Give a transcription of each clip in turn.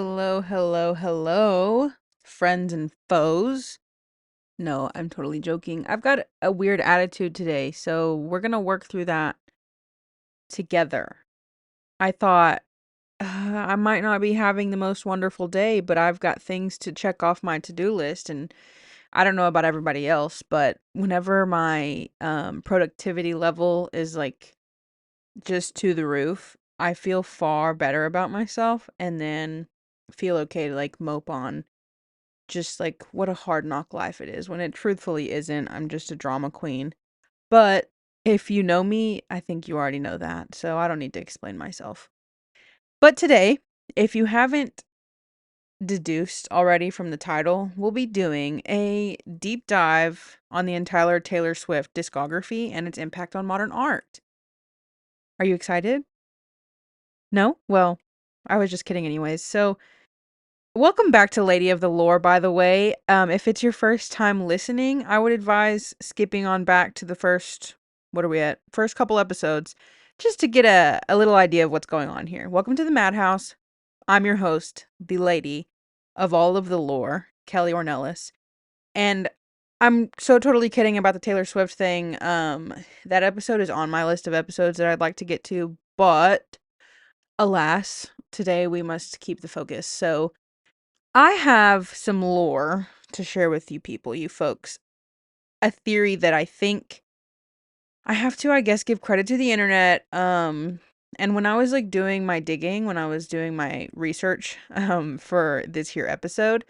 Hello, hello, hello, friends and foes. No, I'm totally joking. I've got a weird attitude today, so we're gonna work through that together. I thought I might not be having the most wonderful day, but I've got things to check off my to-do list, and I don't know about everybody else, but whenever my productivity level is like just to the roof, I feel far better about myself, and then feel okay to like mope on just like what a hard knock life it is when it truthfully isn't. I'm just a drama queen. But if you know me, I think you already know that, so I don't need to explain myself. But today, if you haven't deduced already from the title, we'll be doing a deep dive on the entire Taylor Swift discography and its impact on modern art. Are you excited? No? Well, I was just kidding anyways. So, welcome back to Lady of the Lore, by the way. If it's your first time listening, I would advise skipping on back to the first, what are we at? First couple episodes, just to get a little idea of what's going on here. Welcome to the Madhouse. I'm your host, the Lady of all of the lore, Kelly Ornelas. And I'm so totally kidding about the Taylor Swift thing. That episode is on my list of episodes that I'd like to get to, but alas, today we must keep the focus. So, I have some lore to share with you people, you folks. A theory that I think I have to, I guess, give credit to the internet. And when I was like doing my digging, when I was doing my research for this here episode,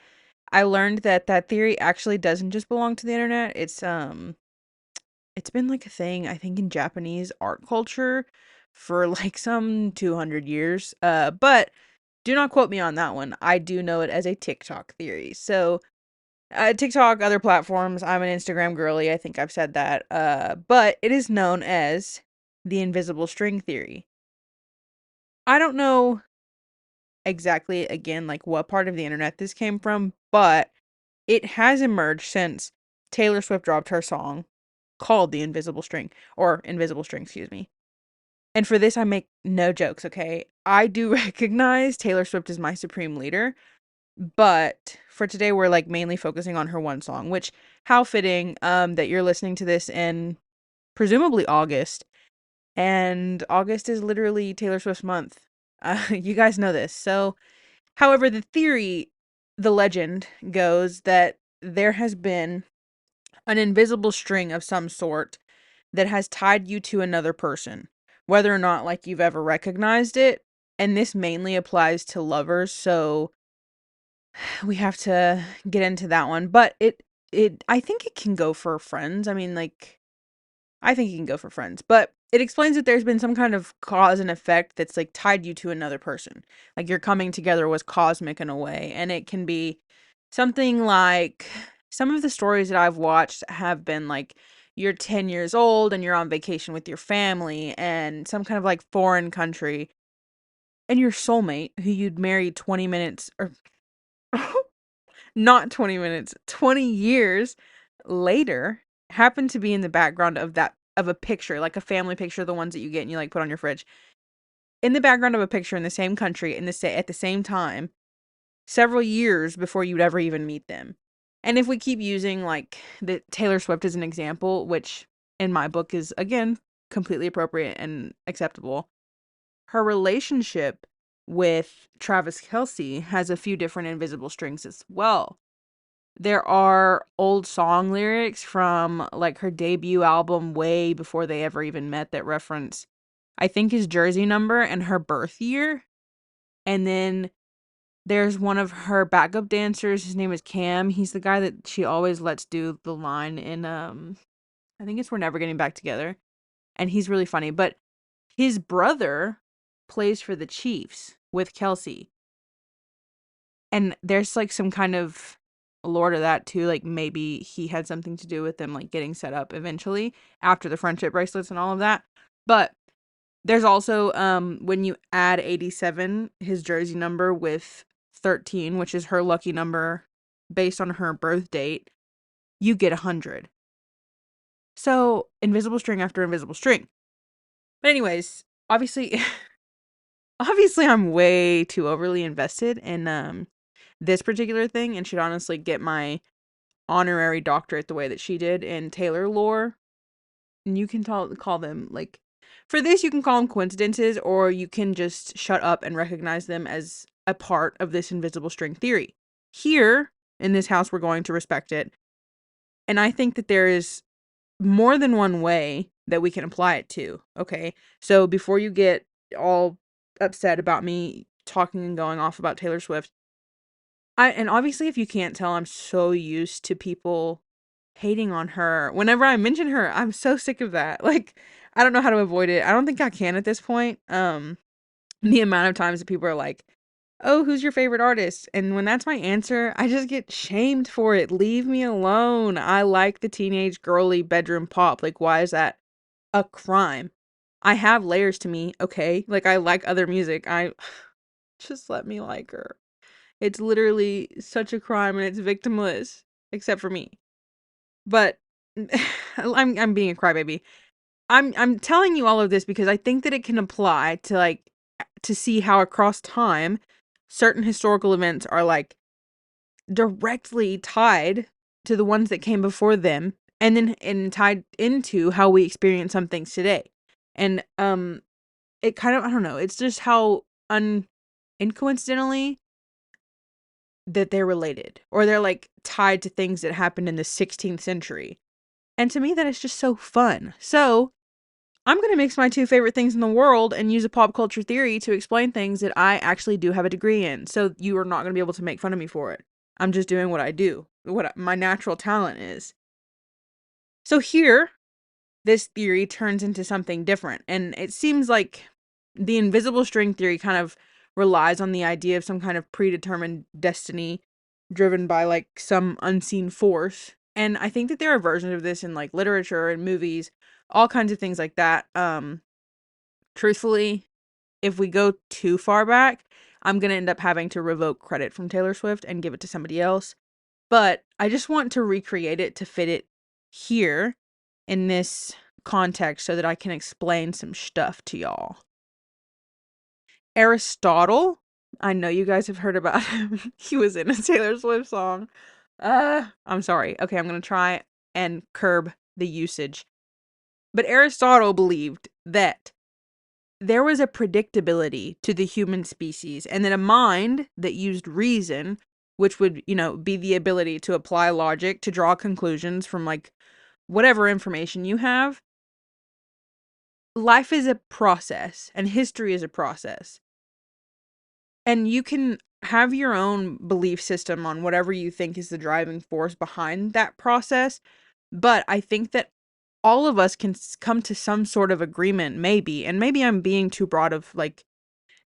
I learned that that theory actually doesn't just belong to the internet. It's been like a thing, I think, in Japanese art culture for like some 200 years. But do not quote me on that one. I do know it as a TikTok theory. So, TikTok, other platforms, I'm an Instagram girly. I think I've said that. But it is known as the invisible string theory. I don't know exactly, again, like what part of the internet this came from, but it has emerged since Taylor Swift dropped her song called The Invisible String, or Invisible String, excuse me. And for this, I make no jokes, okay? I do recognize Taylor Swift is my supreme leader, but for today, we're like mainly focusing on her one song, which how fitting that you're listening to this in presumably August. And August is literally Taylor Swift's month. You guys know this. So, however, the theory, the legend goes that there has been an invisible string of some sort that has tied you to another person, whether or not like you've ever recognized it. And this mainly applies to lovers, so we have to get into that one. But it I think it can go for friends. I mean, like, I think it can go for friends. But it explains that there's been some kind of cause and effect that's like tied you to another person. Like your coming together was cosmic in a way. And it can be something like some of the stories that I've watched have been like you're 10 years old and you're on vacation with your family and some kind of like foreign country, and your soulmate who you'd marry 20 minutes or not 20 minutes, 20 years later happened to be in the background of that of a picture, like a family picture, the ones that you get and you like put on your fridge. In the background of a picture in the same country in the at the same time, several years before you'd ever even meet them. And if we keep using like the Taylor Swift as an example, which in my book is again completely appropriate and acceptable, her relationship with Travis Kelce has a few different invisible strings as well. There are old song lyrics from like her debut album way before they ever even met that reference, I think, his jersey number and her birth year. And then there's one of her backup dancers. His name is Cam. He's the guy that she always lets do the line in I think it's We're Never Getting Back Together. And he's really funny. But his brother plays for the Chiefs with Kelsey. And there's like some kind of lore to that too. Like maybe he had something to do with them like getting set up eventually after the friendship bracelets and all of that. But there's also when you add 87, his jersey number, with 13, which is her lucky number based on her birth date, you get 100. So, invisible string after invisible string. But anyways, obviously obviously I'm way too overly invested in this particular thing and should honestly get my honorary doctorate the way that she did in Tay-lore. And you can call them, like, for this you can call them coincidences, or you can just shut up and recognize them as a part of this invisible string theory. Here in this house we're going to respect it, and I think that there is more than one way that we can apply it to. Okay, so before you get all upset about me talking and going off about Taylor Swift, and obviously if you can't tell, I'm so used to people hating on her. Whenever I mention her, I'm so sick of that. Like, I don't know how to avoid it. I don't think I can at this point. The amount of times that people are like, "Oh, who's your favorite artist?" And when that's my answer, I just get shamed for it. Leave me alone. I like the teenage girly bedroom pop. Like, why is that a crime? I have layers to me, okay? Like, I like other music. I just let me like her. It's literally such a crime and it's victimless, except for me. But I'm being a crybaby. I'm telling you all of this because I think that it can apply to, like, to see how across time certain historical events are, like, directly tied to the ones that came before them, and then tied into how we experience some things today. And it kind of, I don't know, it's just how incoincidentally that they're related, or they're, like, tied to things that happened in the 16th century. And to me that is just so fun. So I'm going to mix my two favorite things in the world and use a pop culture theory to explain things that I actually do have a degree in. So you are not going to be able to make fun of me for it. I'm just doing what I do, what my natural talent is. So here, this theory turns into something different. And it seems like the invisible string theory kind of relies on the idea of some kind of predetermined destiny driven by, like, some unseen force. And I think that there are versions of this in, like, literature and movies, all kinds of things like that. Truthfully, if we go too far back, I'm going to end up having to revoke credit from Taylor Swift and give it to somebody else. But I just want to recreate it to fit it here in this context so that I can explain some stuff to y'all. Aristotle, I know you guys have heard about him. He was in a Taylor Swift song. I'm sorry. Okay, I'm going to try and curb the usage. But Aristotle believed that there was a predictability to the human species, and that a mind that used reason, which would, be the ability to apply logic to draw conclusions from, like, whatever information you have. Life is a process, and history is a process. And you can have your own belief system on whatever you think is the driving force behind that process. But I think that all of us can come to some sort of agreement, maybe. And maybe I'm being too broad of, like,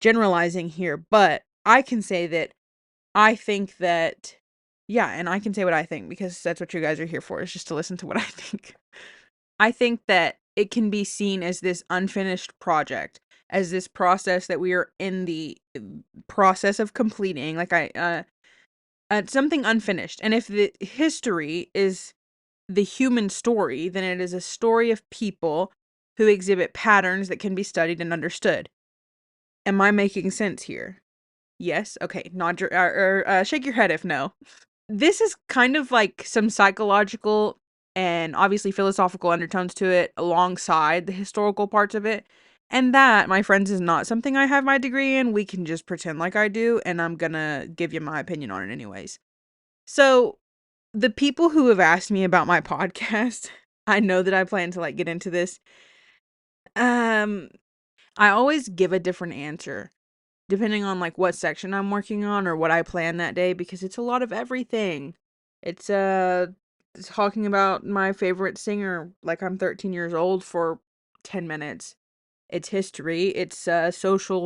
generalizing here, but I can say that I think that, yeah, and I can say what I think because that's what you guys are here for, is just to listen to what I think. I think that it can be seen as this unfinished project, as this process that we are in the process of completing, like, something unfinished. And if the history is the human story, then it is a story of people who exhibit patterns that can be studied and understood. Am I making sense here? Yes? Okay, nod your shake your head if no. This is kind of like some psychological and obviously philosophical undertones to it alongside the historical parts of it. And that, my friends, is not something I have my degree in. We can just pretend like I do, and I'm gonna give you my opinion on it anyways. So, the people who have asked me about my podcast, I know that I plan to, like, get into this. I always give a different answer, depending on, like, what section I'm working on or what I plan that day, because it's a lot of everything. It's talking about my favorite singer like I'm 13 years old for 10 minutes. It's history, it's social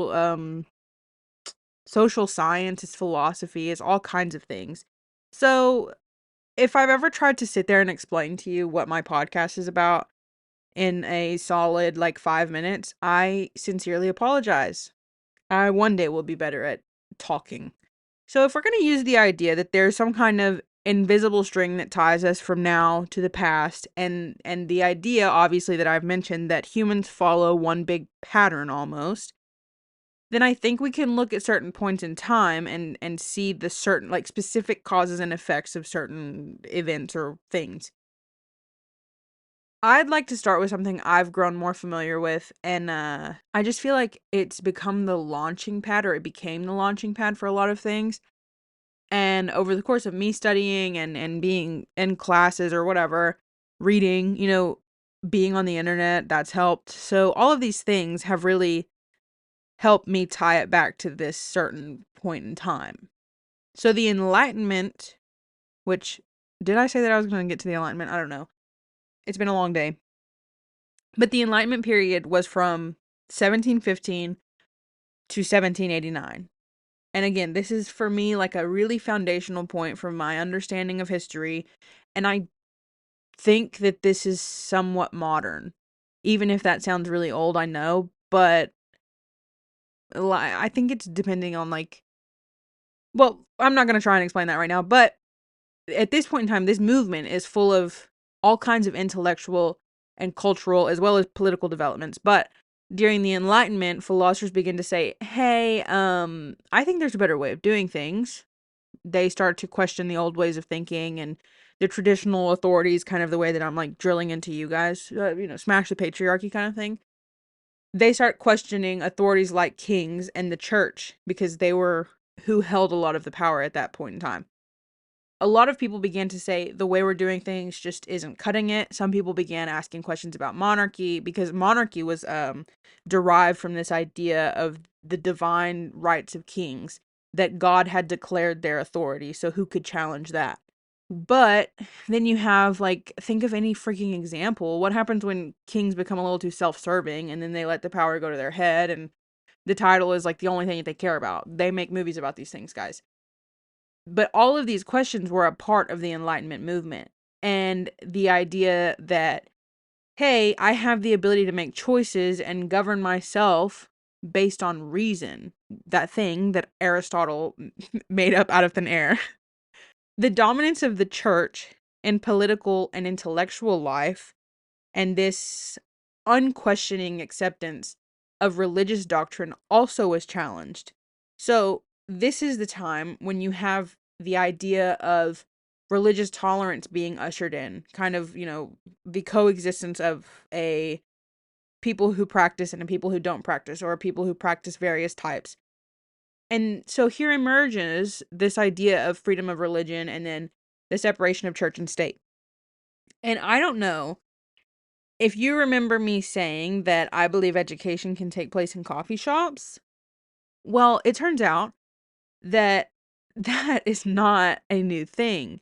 science, it's philosophy, it's all kinds of things. So, if I've ever tried to sit there and explain to you what my podcast is about in a solid, like, 5 minutes, I sincerely apologize. I one day will be better at talking. So if we're going to use the idea that there's some kind of invisible string that ties us from now to the past, and the idea obviously that I've mentioned that humans follow one big pattern almost, then I think we can look at certain points in time and see the certain, like, specific causes and effects of certain events or things. I'd like to start with something I've grown more familiar with, and I just feel like it's become the launching pad, or it became the launching pad for a lot of things. And over the course of me studying and being in classes or whatever, reading, being on the internet, that's helped. So all of these things have really helped me tie it back to this certain point in time. So the Enlightenment, which, did I say that I was going to get to the Enlightenment? I don't know. It's been a long day. But the Enlightenment period was from 1715 to 1789. And again, this is for me like a really foundational point from my understanding of history. And I think that this is somewhat modern. Even if that sounds really old, I know. But I think it's depending on, like, well, I'm not going to try and explain that right now. But at this point in time, this movement is full of all kinds of intellectual and cultural as well as political developments. But during the Enlightenment, philosophers begin to say, hey, I think there's a better way of doing things. They start to question the old ways of thinking and the traditional authorities, kind of the way that I'm like drilling into you guys, smash the patriarchy kind of thing. They start questioning authorities like kings and the church because they were who held a lot of the power at that point in time. A lot of people began to say the way we're doing things just isn't cutting it. Some people began asking questions about monarchy because monarchy was derived from this idea of the divine rights of kings, that God had declared their authority. So who could challenge that? But then you have, like, think of any freaking example. What happens when kings become a little too self-serving and then they let the power go to their head and the title is like the only thing that they care about? They make movies about these things, guys. But all of these questions were a part of the Enlightenment movement. And the idea that, hey, I have the ability to make choices and govern myself based on reason. That thing that Aristotle made up out of thin air. The dominance of the church in political and intellectual life, and this unquestioning acceptance of religious doctrine also was challenged. So, this is the time when you have the idea of religious tolerance being ushered in, kind of, the coexistence of a people who practice and a people who don't practice, or people who practice various types. And so here emerges this idea of freedom of religion and then the separation of church and state. And I don't know if you remember me saying that I believe education can take place in coffee shops. Well, it turns out that that is not a new thing.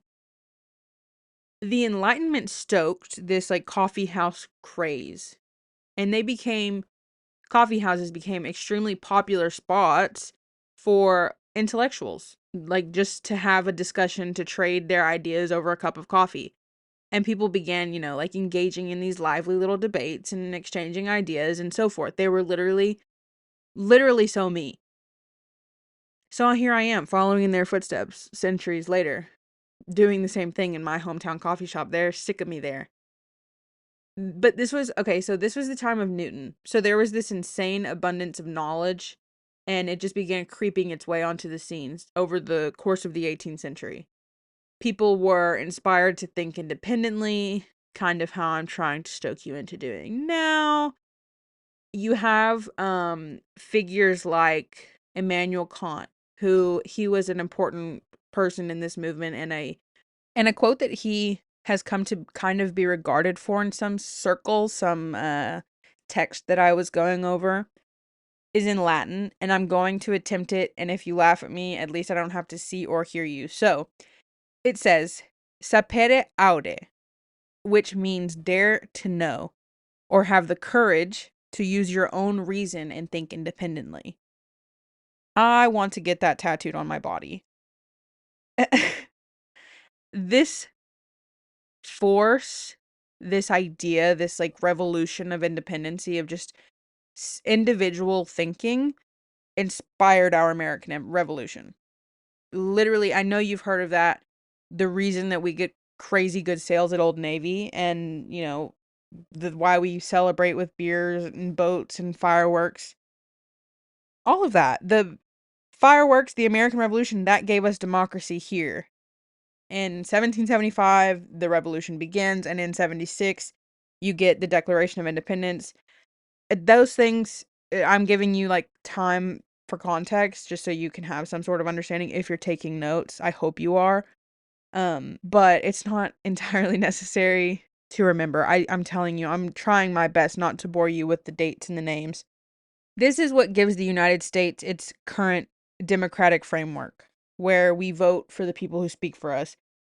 The Enlightenment stoked this like coffee house craze, and coffee houses became extremely popular spots for intellectuals, like just to have a discussion, to trade their ideas over a cup of coffee. And people began, like engaging in these lively little debates and exchanging ideas and so forth. They were literally so me. So here I am, following in their footsteps centuries later, doing the same thing in my hometown coffee shop. They're sick of me there. But this was, okay, so this was the time of Newton. So there was this insane abundance of knowledge, and it just began creeping its way onto the scenes over the course of the 18th century. People were inspired to think independently, kind of how I'm trying to stoke you into doing now. You have figures like Immanuel Kant, who he was an important person in this movement, and a quote that he has come to kind of be regarded for in some circles, some text that I was going over, is in Latin, and I'm going to attempt it, and if you laugh at me, at least I don't have to see or hear you. So, it says, sapere aude, which means dare to know, or have the courage to use your own reason and think independently. I want to get that tattooed on my body. This force, this idea, this like revolution of independency, of just individual thinking, inspired our American Revolution. Literally, I know you've heard of that. The reason that we get crazy good sales at Old Navy, and why we celebrate with beers and boats and fireworks. all of that. The fireworks, the American Revolution, that gave us democracy here. In 1775, the revolution begins, and in 76, you get the Declaration of Independence. Those things, I'm giving you like time for context just so you can have some sort of understanding if you're taking notes. I hope you are. But it's not entirely necessary to remember. I'm telling you, I'm trying my best not to bore you with the dates and the names. This is what gives the United States its current democratic framework, where we vote for the people who speak for us.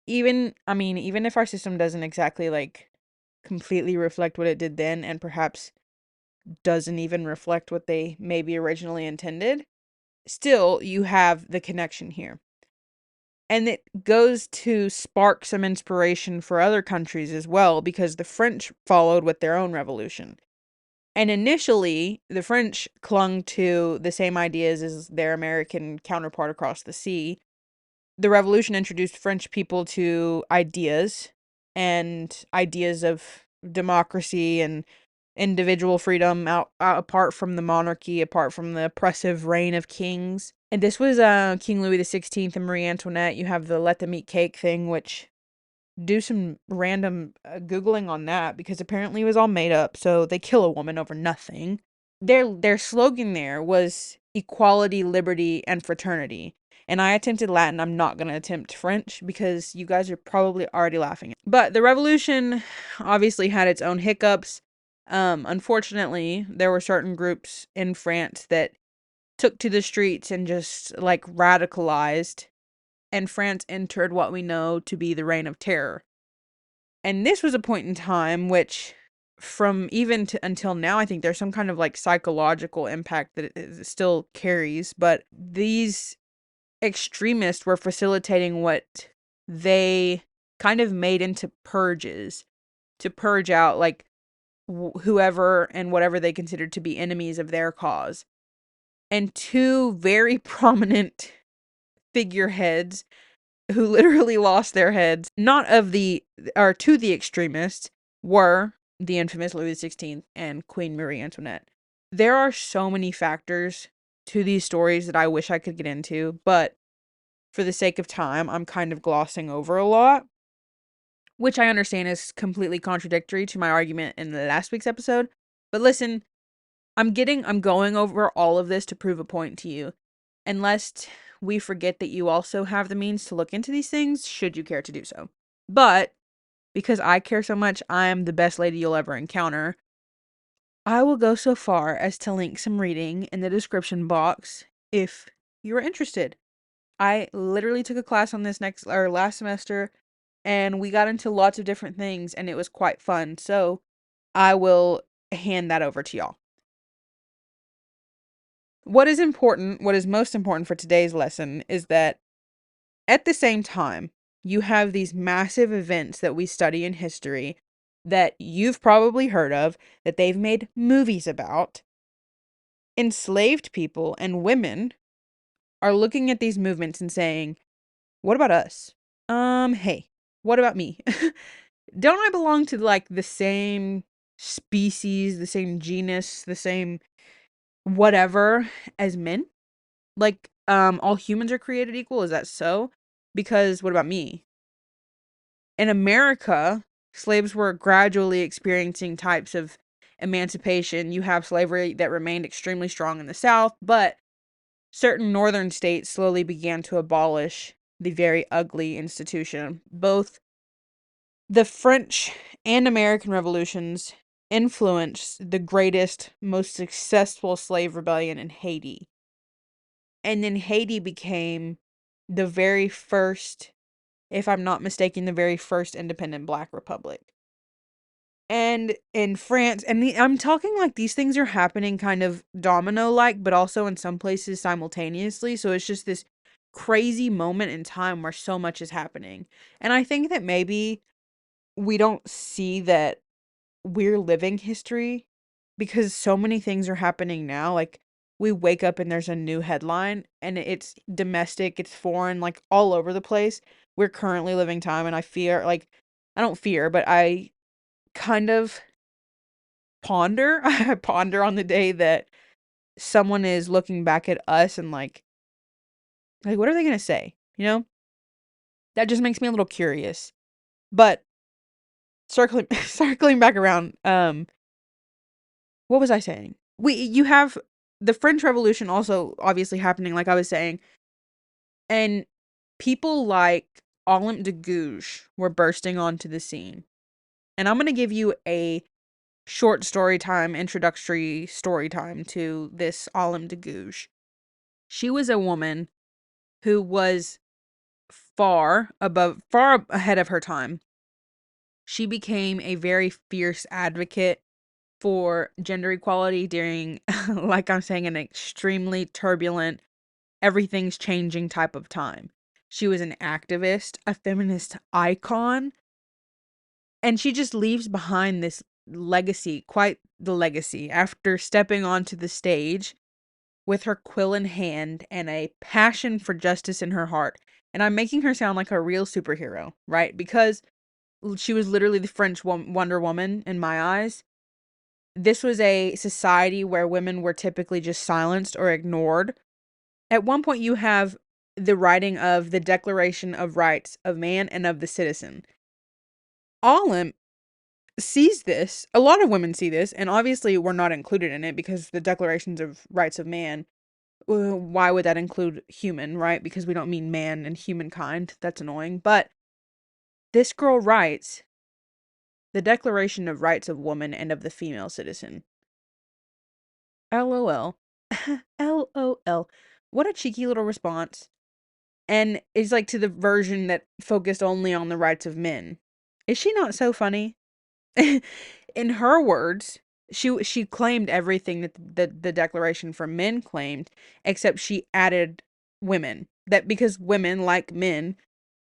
Even if our system doesn't exactly like completely reflect what it did then, and perhaps doesn't even reflect what they maybe originally intended, still you have the connection here. And it goes to spark some inspiration for other countries as well, because the French followed with their own revolution. And initially, the French clung to the same ideas as their American counterpart across the sea. The revolution introduced French people to ideas of democracy and individual freedom apart from the monarchy, apart from the oppressive reign of kings. And this was King Louis XVI and Marie Antoinette. You have the let them eat cake thing, which do some random Googling on that because apparently it was all made up. So they kill a woman over nothing. Their slogan there was equality, liberty, and fraternity. And I attempted Latin. I'm not going to attempt French because you guys are probably already laughing. But the revolution obviously had its own hiccups. Unfortunately, there were certain groups in France that took to the streets and just like radicalized, and France entered what we know to be the Reign of Terror. And this was a point in time which, from even to until now, I think there's some kind of like psychological impact that it still carries. But these extremists were facilitating what they kind of made into purges to purge out like whoever and whatever they considered to be enemies of their cause. And two very prominent figureheads who literally lost their heads, not of the, or to the extremists, were the infamous Louis XVI and Queen Marie Antoinette. There are so many factors to these stories that I wish I could get into, but for the sake of time, I'm kind of glossing over a lot, which I understand is completely contradictory to my argument in the last week's episode. But listen, I'm going over all of this to prove a point to you. And lest we forget that you also have the means to look into these things, should you care to do so. But because I care so much, I am the best lady you'll ever encounter. I will go so far as to link some reading in the description box if you're interested. I literally took a class on this last semester, and we got into lots of different things, and it was quite fun. So I will hand that over to y'all. What is most important for today's lesson is that at the same time, you have these massive events that we study in history that you've probably heard of, that they've made movies about. Enslaved people and women are looking at these movements and saying, what about us? Hey, what about me? Don't I belong to like the same species, the same genus, the same whatever as men? Like, all humans are created equal? Is that so? Because what about me? In America, slaves were gradually experiencing types of emancipation. You have slavery that remained extremely strong in the South, but certain northern states slowly began to abolish the very ugly institution. Both the French and American revolutions influenced the greatest, most successful slave rebellion in Haiti. And then Haiti became the very first, if I'm not mistaken, the very first independent Black republic. And in France, I'm talking like these things are happening kind of domino-like, but also in some places simultaneously. So it's just this crazy moment in time where so much is happening. And I think that maybe we don't see that we're living history because so many things are happening now. Like, we wake up and there's a new headline and it's domestic, it's foreign, like all over the place. We're currently living time, and I don't fear, but I kind of ponder I ponder on the day that someone is looking back at us and like what are they going to say? You know? That just makes me a little curious. But circling back around, what was I saying? You have the French Revolution also obviously happening, like I was saying, and people like Olympe de Gouges were bursting onto the scene. And I'm going to give you a short story time, introductory story time to this Olympe de Gouges. She was a woman who was far ahead of her time. She became a very fierce advocate for gender equality during, like I'm saying, an extremely turbulent, everything's changing type of time. She was an activist, a feminist icon, and she just leaves behind this legacy, quite the legacy, after stepping onto the stage with her quill in hand and a passion for justice in her heart. And I'm making her sound like a real superhero, right? Because she was literally the French Wonder Woman in my eyes. This was a society where women were typically just silenced or ignored. At one point, you have the writing of the Declaration of Rights of Man and of the Citizen. Olympe sees this. A lot of women see this, and obviously we're not included in it because the Declarations of Rights of Man, why would that include human, right? Because we don't mean man and humankind. That's annoying. But this girl writes the Declaration of Rights of Woman and of the Female Citizen. LOL. LOL. What a cheeky little response. And it's like to the version that focused only on the rights of men. Is she not so funny? In her words, she claimed everything that the Declaration for Men claimed, except she added women. That because women, like men,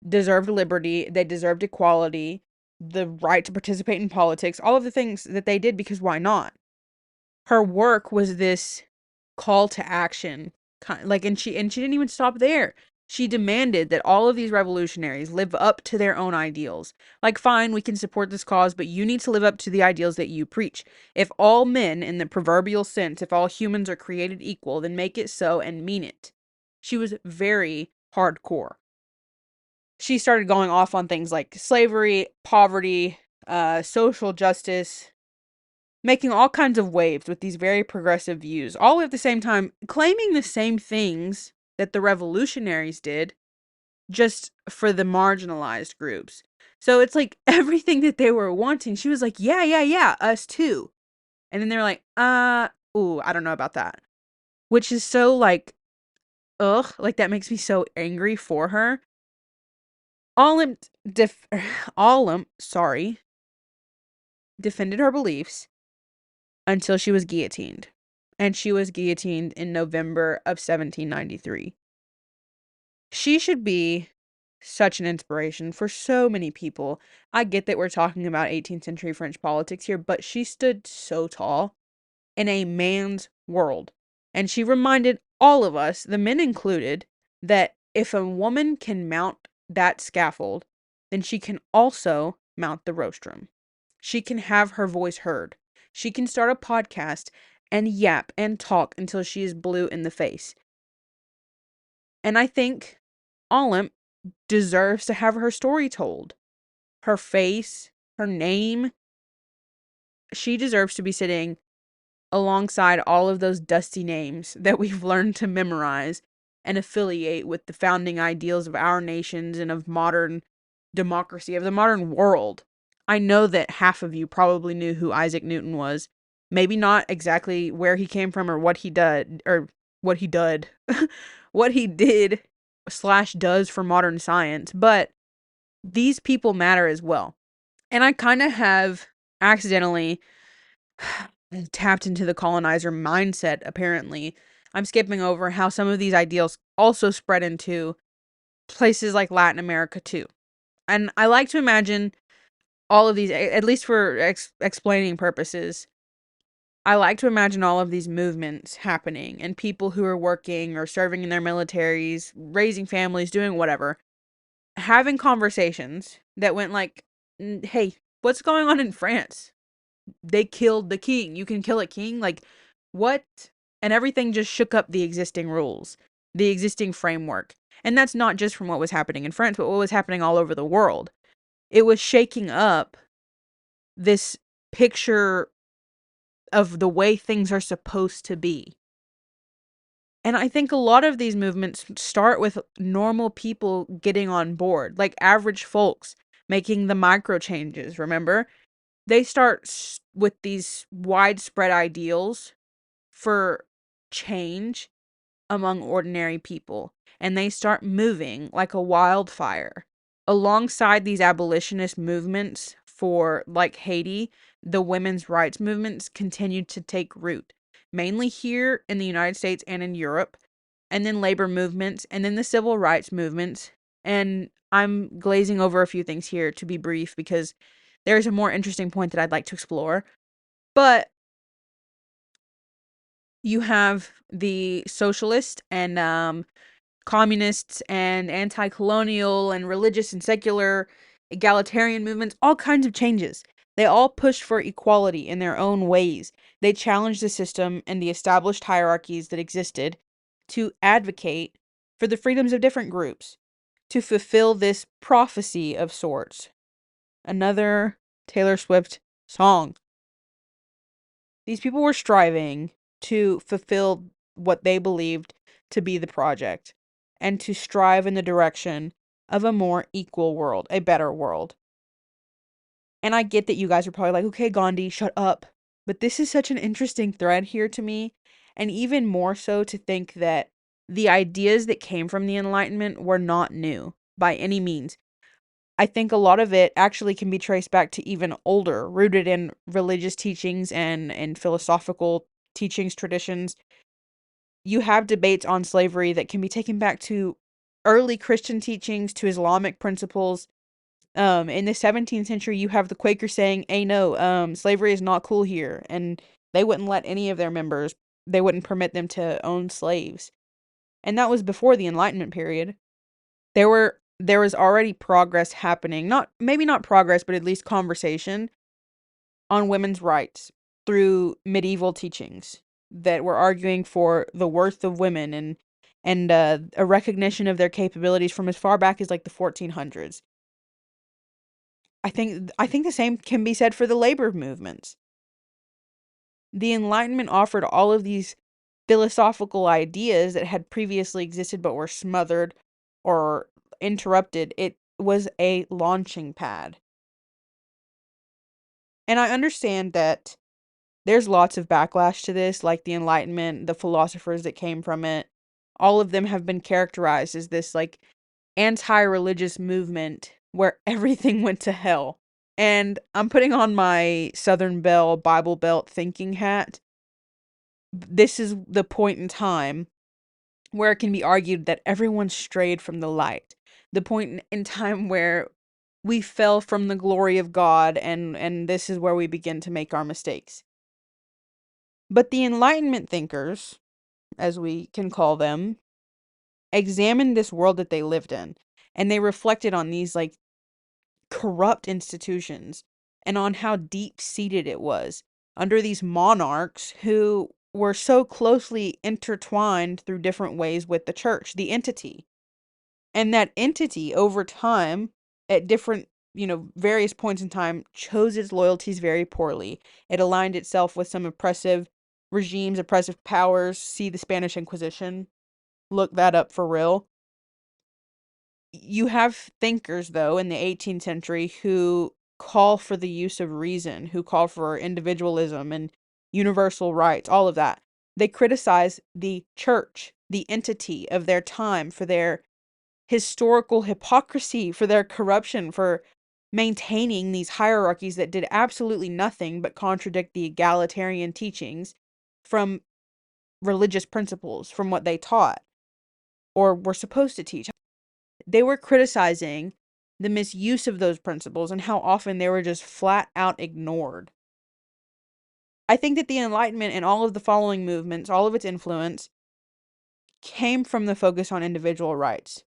deserved liberty, they deserved equality, the right to participate in politics, all of the things that they did, because why not? Her work was this call to action, and she didn't even stop there. She demanded that all of these revolutionaries live up to their own ideals. Like, fine, we can support this cause, but you need to live up to the ideals that you preach. If all men, in the proverbial sense, if all humans are created equal, then make it so and mean it. She was very hardcore. She started going off on things like slavery, poverty, social justice, making all kinds of waves with these very progressive views, all at the same time claiming the same things that the revolutionaries did, just for the marginalized groups. So it's like everything that they were wanting, she was like, yeah, yeah, yeah, us too. And then they're like, ooh, I don't know about that. Which is so like, ugh, like that makes me so angry for her. Olymp, sorry, defended her beliefs until she was guillotined. And she was guillotined in November of 1793. She should be such an inspiration for so many people. I get that we're talking about 18th century French politics here, but she stood so tall in a man's world. And she reminded all of us, the men included, that if a woman can mount that scaffold, then she can also mount the rostrum. She can have her voice heard. She can start a podcast and yap and talk until she is blue in the face. And I think Olympe deserves to have her story told. Her face, her name. She deserves to be sitting alongside all of those dusty names that we've learned to memorize and affiliate with the founding ideals of our nations and of modern democracy, of the modern world. I know that half of you probably knew who Isaac Newton was. Maybe not exactly where he came from or what he did, what he did, what he did / does for modern science, but these people matter as well. And I kind of have accidentally tapped into the colonizer mindset, apparently. I'm skipping over how some of these ideals also spread into places like Latin America too. And I like to imagine all of these, at least for explaining purposes, I like to imagine all of these movements happening and people who are working or serving in their militaries, raising families, doing whatever, having conversations that went like, hey, what's going on in France? They killed the king. You can kill a king? Like, what? And everything just shook up the existing rules, the existing framework. And that's not just from what was happening in France, but what was happening all over the world. It was shaking up this picture of the way things are supposed to be. And I think a lot of these movements start with normal people getting on board, like average folks making the micro changes, remember? They start with these widespread ideals for change among ordinary people, and they start moving like a wildfire. Alongside these abolitionist movements for, like, Haiti, the women's rights movements continued to take root, mainly here in the United States and in Europe, and then labor movements, and then the civil rights movements. And I'm glazing over a few things here to be brief because there's a more interesting point that I'd like to explore. But you have the socialist and communists and anti-colonial and religious and secular egalitarian movements, all kinds of changes. They all pushed for equality in their own ways. They challenged the system and the established hierarchies that existed to advocate for the freedoms of different groups, to fulfill this prophecy of sorts. Another Taylor Swift song. These people were striving to fulfill what they believed to be the project and to strive in the direction of a more equal world, a better world. And I get that you guys are probably like, okay, Gandhi, shut up. But this is such an interesting thread here to me. And even more so to think that the ideas that came from the Enlightenment were not new by any means. I think a lot of it actually can be traced back to even older, rooted in religious teachings and philosophical teachings, traditions. You have debates on slavery that can be taken back to early Christian teachings, to Islamic principles. In the 17th century, you have the Quakers saying, "Hey, no, slavery is not cool here," and they wouldn't let any of their members. They wouldn't permit them to own slaves, and that was before the Enlightenment period. There was already progress happening, not maybe not progress, but at least conversation on women's rights through medieval teachings that were arguing for the worth of women and a recognition of their capabilities from as far back as like the 1400s. I think the same can be said for the labor movements. The Enlightenment offered all of these philosophical ideas that had previously existed but were smothered or interrupted. It was a launching pad. And I understand that there's lots of backlash to this, like the Enlightenment, the philosophers that came from it. All of them have been characterized as this like anti-religious movement where everything went to hell. And I'm putting on my Southern Belle Bible Belt thinking hat. This is the point in time where it can be argued that everyone strayed from the light. The point in time where we fell from the glory of God, and this is where we begin to make our mistakes. But the Enlightenment thinkers, as we can call them, examined this world that they lived in, and they reflected on these like corrupt institutions and on how deep-seated it was under these monarchs who were so closely intertwined through different ways with the church, the entity. And that entity over time, at different, various points in time, chose its loyalties very poorly. It aligned itself with some oppressive regimes, oppressive powers. See the Spanish Inquisition. Look that up for real. You have thinkers, though, in the 18th century who call for the use of reason, who call for individualism and universal rights, all of that. They criticize the church, the entity of their time, for their historical hypocrisy, for their corruption, for maintaining these hierarchies that did absolutely nothing but contradict the egalitarian teachings from religious principles, from what they taught or were supposed to teach. They were criticizing the misuse of those principles and how often they were just flat out ignored. I think that the Enlightenment and all of the following movements, all of its influence, came from the focus on individual rights.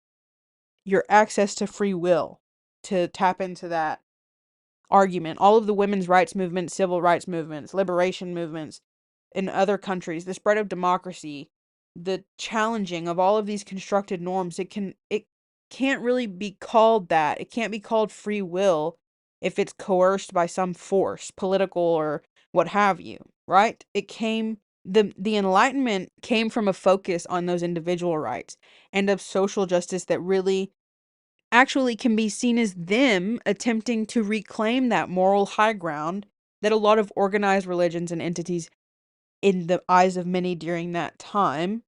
Your access to free will, to tap into that argument. All of the women's rights movements, civil rights movements, liberation movements, in other countries, the spread of democracy, the challenging of all of these constructed norms, it can't really be called that. It can't be called free will if it's coerced by some force, political or what have you, right? The Enlightenment came from a focus on those individual rights and of social justice that really actually can be seen as them attempting to reclaim that moral high ground that a lot of organized religions and entities, in the eyes of many during that time,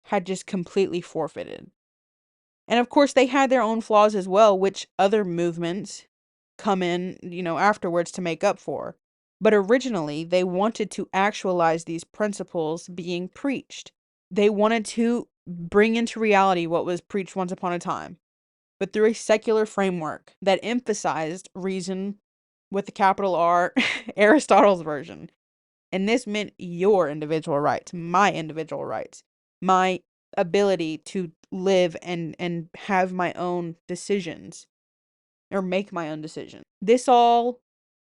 had just completely forfeited. And of course, they had their own flaws as well, which other movements come in, afterwards to make up for. But originally, they wanted to actualize these principles being preached. They wanted to bring into reality what was preached once upon a time, but through a secular framework that emphasized reason with the capital R, Aristotle's version. And this meant your individual rights, my individual rights, my ability to live and have my own decisions or make my own decisions. This all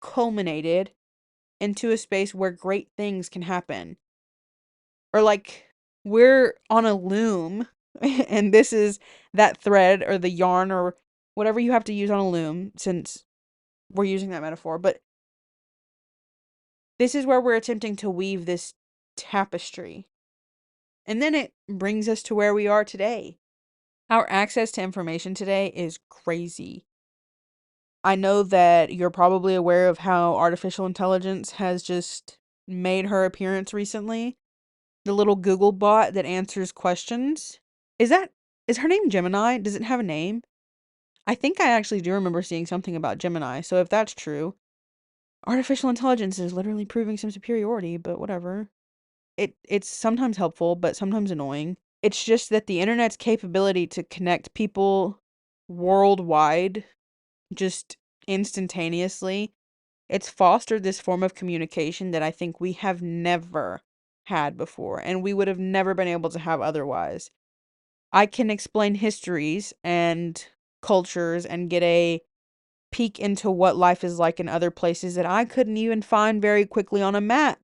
culminated into a space where great things can happen. Or like we're on a loom and this is that thread or the yarn or whatever you have to use on a loom, since we're using that metaphor. But this is where we're attempting to weave this tapestry. And then it brings us to where we are today. Our access to information today is crazy. I know that you're probably aware of how artificial intelligence has just made her appearance recently. The little Google bot that answers questions. Is her name Gemini? Does it have a name? I think I actually do remember seeing something about Gemini. So if that's true, artificial intelligence is literally proving some superiority, but whatever. It's sometimes helpful, but sometimes annoying. It's just that the internet's capability to connect people worldwide just instantaneously, it's fostered this form of communication that I think we have never had before, and we would have never been able to have otherwise. I can explain histories and cultures and get a peek into what life is like in other places that I couldn't even find very quickly on a map.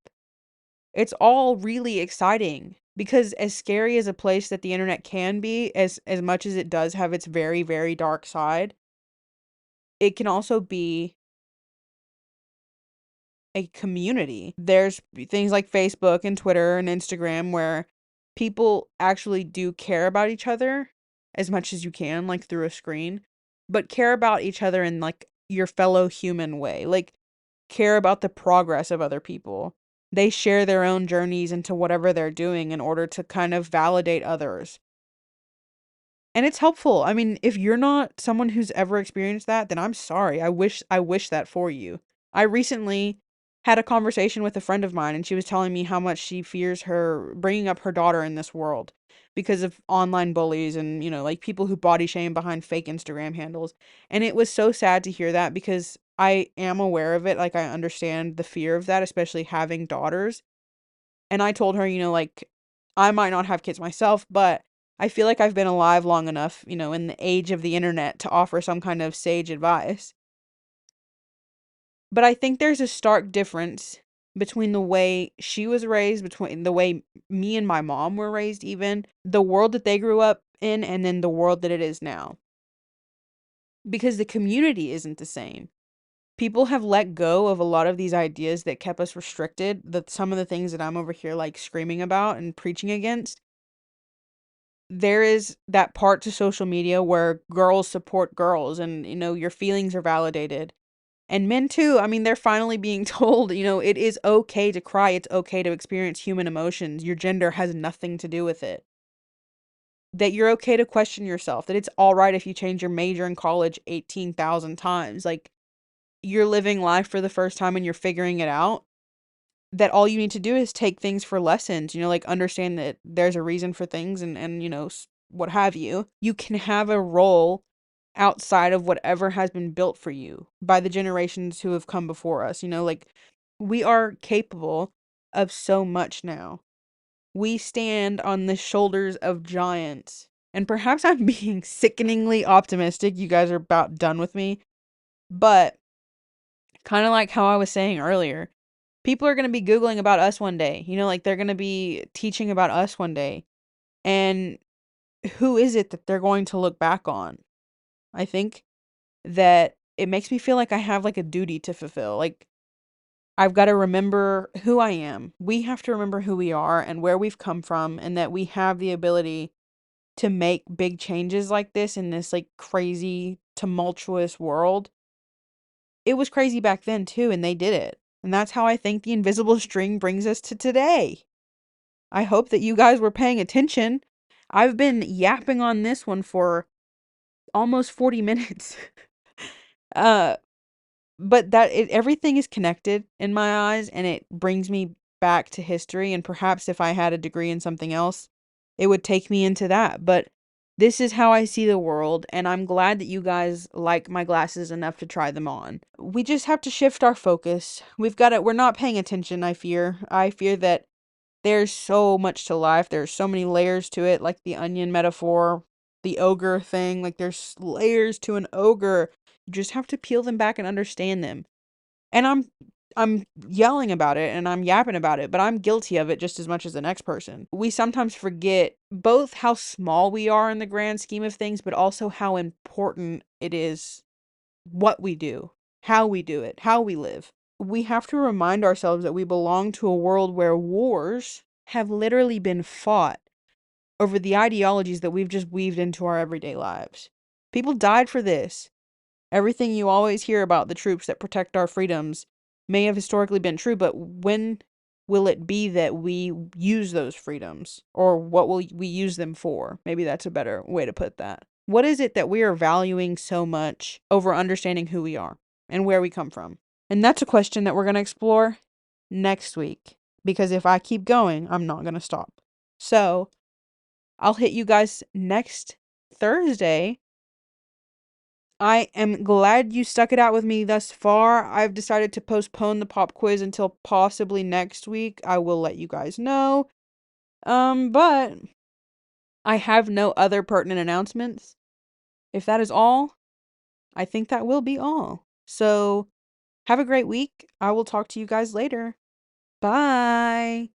It's all really exciting because as scary as a place that the internet can be, as much as it does have its very, very dark side, it can also be a community. There's things like Facebook and Twitter and Instagram where people actually do care about each other as much as you can, like through a screen, but care about each other in like your fellow human way. Like care about the progress of other people. They share their own journeys into whatever they're doing in order to kind of validate others. And it's helpful. I mean, if you're not someone who's ever experienced that, then I'm sorry. I wish that for you. I recently had a conversation with a friend of mine and she was telling me how much she fears her bringing up her daughter in this world because of online bullies and, like people who body shame behind fake Instagram handles. And it was so sad to hear that because I am aware of it. Like I understand the fear of that, especially having daughters. And I told her, like I might not have kids myself, but I feel like I've been alive long enough, in the age of the internet to offer some kind of sage advice. But I think there's a stark difference between the way she was raised, between the way me and my mom were raised, even the world that they grew up in, and then the world that it is now. Because the community isn't the same. People have let go of a lot of these ideas that kept us restricted. That some of the things that I'm over here like screaming about and preaching against. There is that part to social media where girls support girls and, your feelings are validated. And men too. I mean, they're finally being told, it is okay to cry. It's okay to experience human emotions. Your gender has nothing to do with it. That you're okay to question yourself. That it's all right if you change your major in college 18,000 times. Like, you're living life for the first time and you're figuring it out. That all you need to do is take things for lessons, like understand that there's a reason for things and what have you. You can have a role outside of whatever has been built for you by the generations who have come before us. Like we are capable of so much now. We stand on the shoulders of giants. And perhaps I'm being sickeningly optimistic. You guys are about done with me. But kind of like how I was saying earlier, People are going to be Googling about us one day. Like they're going to be teaching about us one day. And who is it that they're going to look back on? I think that it makes me feel like I have like a duty to fulfill. Like I've got to remember who I am. We have to remember who we are and where we've come from, and that we have the ability to make big changes like this in this like crazy, tumultuous world. It was crazy back then too, and they did it. And that's how I think the invisible string brings us to today. I hope that you guys were paying attention. I've been yapping on this one for almost 40 minutes. uh but everything is connected in my eyes, and it brings me back to history, and perhaps if I had a degree in something else, it would take me into that. But this is how I see the world, and I'm glad that you guys like my glasses enough to try them on. We just have to shift our focus. We're not paying attention, I fear. I fear that there's so much to life. There's so many layers to it, like the onion metaphor, the ogre thing. Like there's layers to an ogre. You just have to peel them back and understand them. And I'm yelling about it and I'm yapping about it, but I'm guilty of it just as much as the next person. We sometimes forget both how small we are in the grand scheme of things, but also how important it is what we do, how we do it, how we live. We have to remind ourselves that we belong to a world where wars have literally been fought over the ideologies that we've just weaved into our everyday lives. People died for this. Everything you always hear about the troops that protect our freedoms may have historically been true, but when will it be that we use those freedoms? Or what will we use them for? Maybe that's a better way to put that. What is it that we are valuing so much over understanding who we are and where we come from? And that's a question that we're going to explore next week. Because if I keep going, I'm not going to stop. So I'll hit you guys next Thursday. I am glad you stuck it out with me thus far. I've decided to postpone the pop quiz until possibly next week. I will let you guys know. But I have no other pertinent announcements. If that is all, I think that will be all. So have a great week. I will talk to you guys later. Bye.